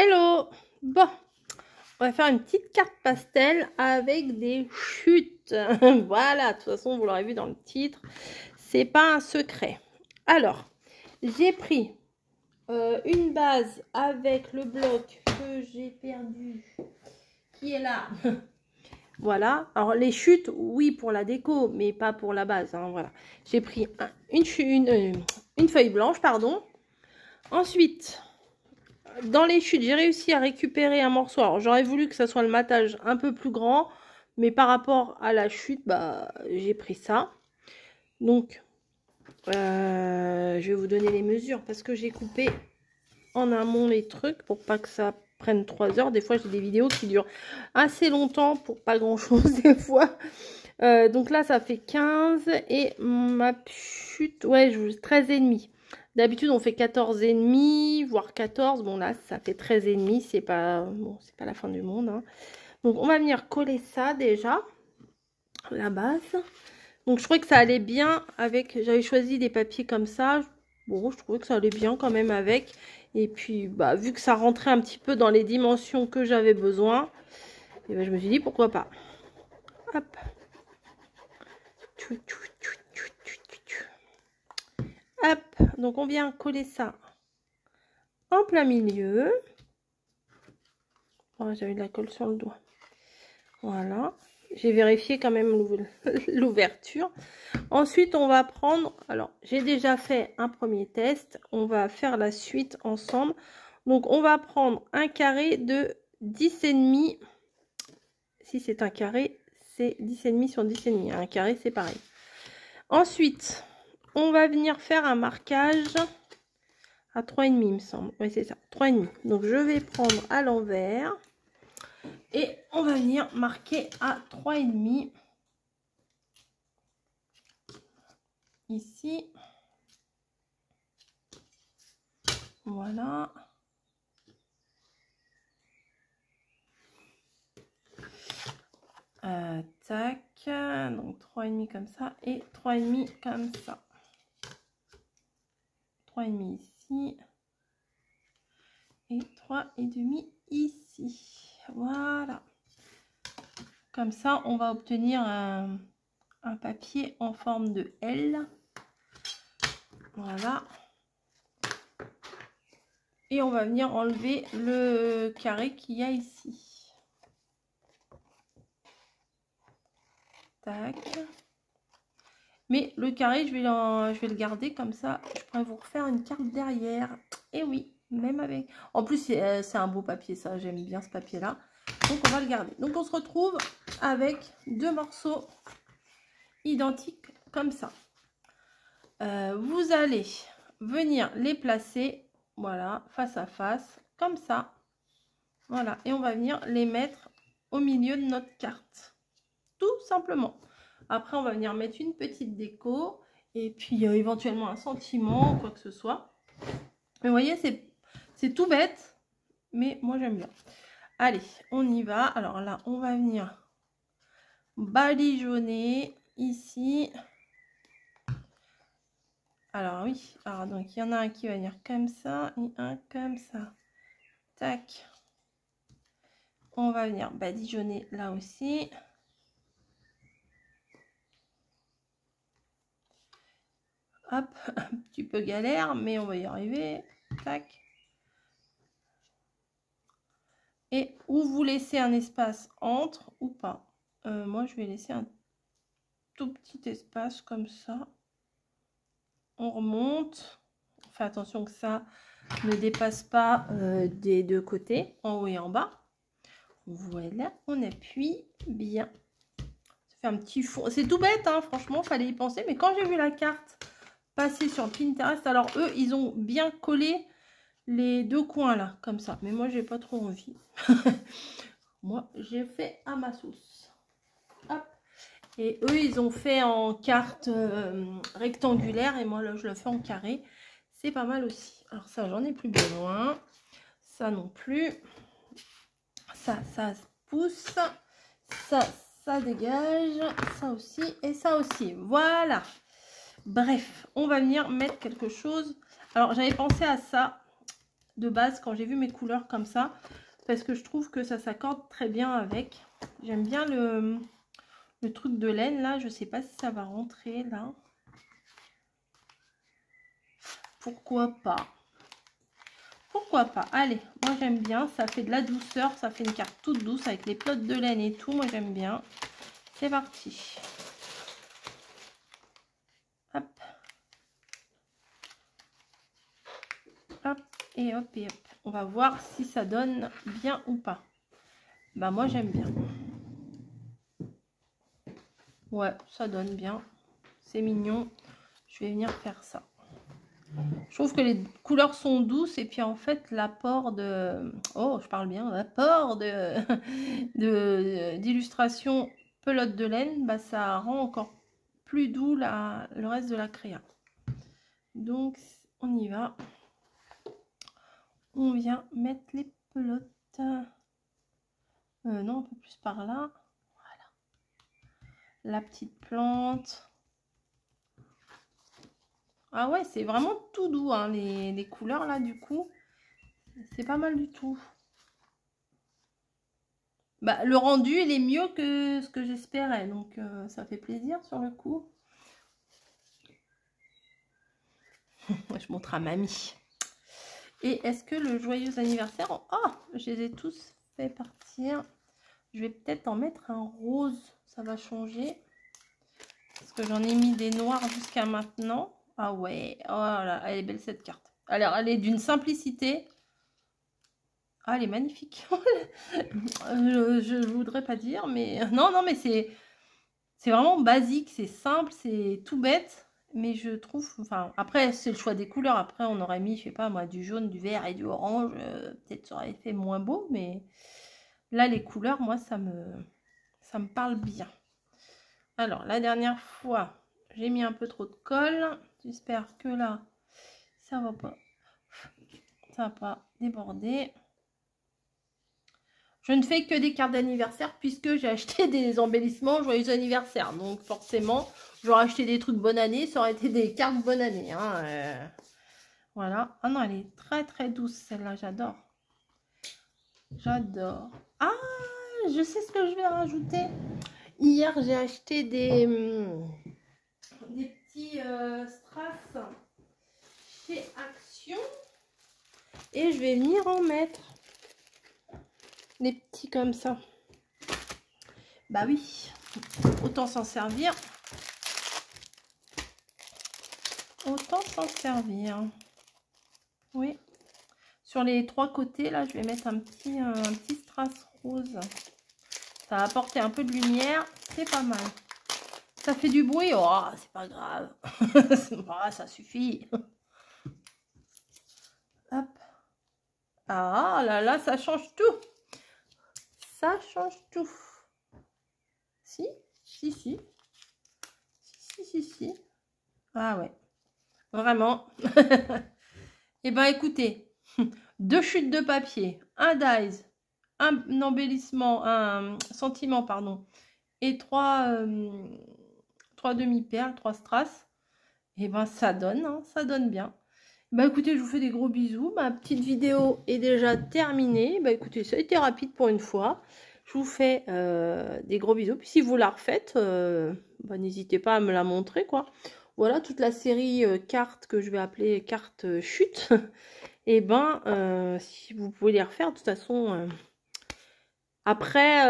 Hello! Bon, on va faire une petite carte pastel avec des chutes. Voilà, de toute façon, vous l'aurez vu dans le titre, c'est pas un secret. Alors, j'ai pris une base avec le bloc que j'ai perdu, qui est là. Voilà, alors les chutes, oui, pour la déco, mais pas pour la base. Hein, voilà, j'ai pris une feuille blanche, pardon. Ensuite, dans les chutes, j'ai réussi à récupérer un morceau. Alors, j'aurais voulu que ça soit le matage un peu plus grand, mais par rapport à la chute, bah, j'ai pris ça. Donc, je vais vous donner les mesures parce que j'ai coupé en amont les trucs pour pas que ça prenne 3 heures. Des fois, j'ai des vidéos qui durent assez longtemps pour pas grand-chose des fois. Donc là, ça fait 15 et ma chute, ouais, 13,5. D'habitude, on fait 14,5, voire 14. Bon, là, ça fait 13,5. C'est pas, bon, c'est pas la fin du monde. Hein. Donc, on va venir coller ça déjà, la base. Donc, je trouvais que ça allait bien avec... J'avais choisi des papiers comme ça. Bon, je trouvais que ça allait bien quand même avec. Et puis, bah, vu que ça rentrait un petit peu dans les dimensions que j'avais besoin, et ben, je me suis dit, pourquoi pas. Hop. Hop, donc on vient coller ça en plein milieu. Oh, j'avais de la colle sur le doigt. Voilà. J'ai vérifié quand même l'ouverture. Ensuite, on va prendre... Alors, j'ai déjà fait un premier test. On va faire la suite ensemble. Donc, on va prendre un carré de 10,5. Si c'est un carré, c'est 10,5 sur 10,5. Un carré, c'est pareil. Ensuite, on va venir faire un marquage à 3,5, il me semble. Oui, c'est ça, 3,5. Donc, je vais prendre à l'envers. Et on va venir marquer à 3,5. Ici. Voilà. Tac. Donc, 3,5 comme ça. Et 3,5 comme ça. 3,5 ici. Et 3,5 ici. Voilà. Comme ça, on va obtenir un papier en forme de L. Voilà. Et on va venir enlever le carré qu'il y a ici. Tac. Mais le carré, je vais le garder comme ça. Je pourrais vous refaire une carte derrière. Et oui, même avec... En plus, c'est un beau papier, ça. J'aime bien ce papier-là. Donc, on va le garder. Donc, on se retrouve avec deux morceaux identiques comme ça. Vous allez venir les placer, voilà, face à face, comme ça. Voilà, et on va venir les mettre au milieu de notre carte. Tout simplement. Après, on va venir mettre une petite déco et puis éventuellement un sentiment, quoi que ce soit. Mais vous voyez, c'est tout bête, mais moi j'aime bien. Allez, on y va. Alors là, on va venir badigeonner ici. Alors oui, alors donc il y en a un qui va venir comme ça et un comme ça. Tac. On va venir badigeonner là aussi. Hop, un petit peu galère, mais on va y arriver. Tac. Et ou vous laissez un espace entre ou pas. Moi, je vais laisser un tout petit espace comme ça. On remonte. On fait attention que ça ne dépasse pas des deux côtés, en haut et en bas. Voilà, on appuie bien. Ça fait un petit fond. C'est tout bête, hein, franchement, fallait y penser. Mais quand j'ai vu la carte passer sur Pinterest, alors eux, ils ont bien collé les deux coins là, comme ça. Mais moi, j'ai pas trop envie. Moi, j'ai fait à ma sauce. Hop. Et eux, ils ont fait en carte rectangulaire. Et moi, là, je le fais en carré. C'est pas mal aussi. Alors ça, j'en ai plus besoin. Ça non plus. Ça se pousse. Ça dégage. Ça aussi. Et ça aussi. Voilà. Bref, on va venir mettre quelque chose. Alors, j'avais pensé à ça. de base quand j'ai vu mes couleurs comme ça. Parce que je trouve que ça s'accorde très bien avec. J'aime bien le truc de laine là. Je sais pas si ça va rentrer là. Pourquoi pas? Pourquoi pas? Allez, moi j'aime bien. Ça fait de la douceur. Ça fait une carte toute douce avec les plots de laine et tout. Moi j'aime bien. C'est parti. Hop. Hop et hop et hop. On va voir si ça donne bien ou pas. Bah moi j'aime bien. Ouais, ça donne bien. C'est mignon. Je vais venir faire ça. Je trouve que les couleurs sont douces et puis en fait l'apport de... Oh, je parle bien. L'apport d'illustration pelote de laine, bah, ça rend encore plus doux le reste de la créa. Donc on y va. On vient mettre les pelotes. Non, un peu plus par là. Voilà. La petite plante. Ah ouais, c'est vraiment tout doux, hein, les couleurs là, du coup. C'est pas mal du tout. Bah, le rendu, il est mieux que ce que j'espérais. Donc, ça fait plaisir sur le coup. Je montre à mamie. Et est-ce que le joyeux anniversaire... Oh, je les ai tous fait partir. Je vais peut-être en mettre un rose. Ça va changer. Parce que j'en ai mis des noirs jusqu'à maintenant. Ah ouais, oh là, elle est belle cette carte. Alors, elle est d'une simplicité. Ah, elle est magnifique. Je voudrais pas dire, mais... Non, non, mais c'est vraiment basique, c'est simple, c'est tout bête. Mais je trouve... Enfin, après, c'est le choix des couleurs. Après, on aurait mis, je sais pas moi, du jaune, du vert et du orange. Peut-être ça aurait fait moins beau, mais... Là, les couleurs, moi, ça me parle bien. Alors, la dernière fois, j'ai mis un peu trop de colle. J'espère que là, ça va pas déborder. Je ne fais que des cartes d'anniversaire puisque j'ai acheté des embellissements joyeux anniversaire. Donc, forcément, j'aurais acheté des trucs bonne année. Ça aurait été des cartes bonne année. Hein, voilà. Ah non, elle est très, très douce, celle-là. J'adore. J'adore. Ah, je sais ce que je vais rajouter. Hier, j'ai acheté des petits strass chez Action. Et je vais venir en mettre. Des petits comme ça. Bah oui. Autant s'en servir. Autant s'en servir. Oui. Sur les trois côtés, là, je vais mettre un petit strass rose. Ça va apporter un peu de lumière. C'est pas mal. Ça fait du bruit. Oh, c'est pas grave. Oh, ça suffit. Hop. Ah là là, ça change tout. Ça change tout. Si. Si. Ah ouais. Vraiment. Et ben écoutez. 2 chutes de papier. Un dies. Un embellissement. Un sentiment, pardon. Et 3 demi-perles. 3 strass. Et ben ça donne. Hein, ça donne bien. Bah écoutez, je vous fais des gros bisous. Ma petite vidéo est déjà terminée. Bah écoutez, ça a été rapide pour une fois. Je vous fais des gros bisous. Puis si vous la refaites, bah, n'hésitez pas à me la montrer, quoi. Voilà toute la série cartes que je vais appeler cartes chute. Et ben, si vous pouvez les refaire, de toute façon, après,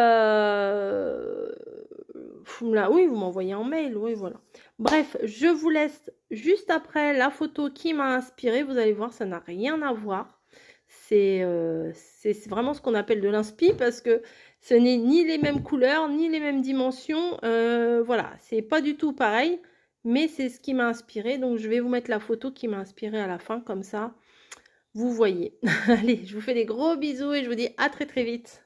oui, vous m'envoyez en mail, oui, voilà. Bref, je vous laisse juste après la photo qui m'a inspirée. Vous allez voir, ça n'a rien à voir. C'est vraiment ce qu'on appelle de l'inspi parce que ce n'est ni les mêmes couleurs, ni les mêmes dimensions. Voilà, c'est pas du tout pareil, mais c'est ce qui m'a inspiré. Donc, je vais vous mettre la photo qui m'a inspiré à la fin, comme ça, vous voyez. Allez, je vous fais des gros bisous et je vous dis à très très vite.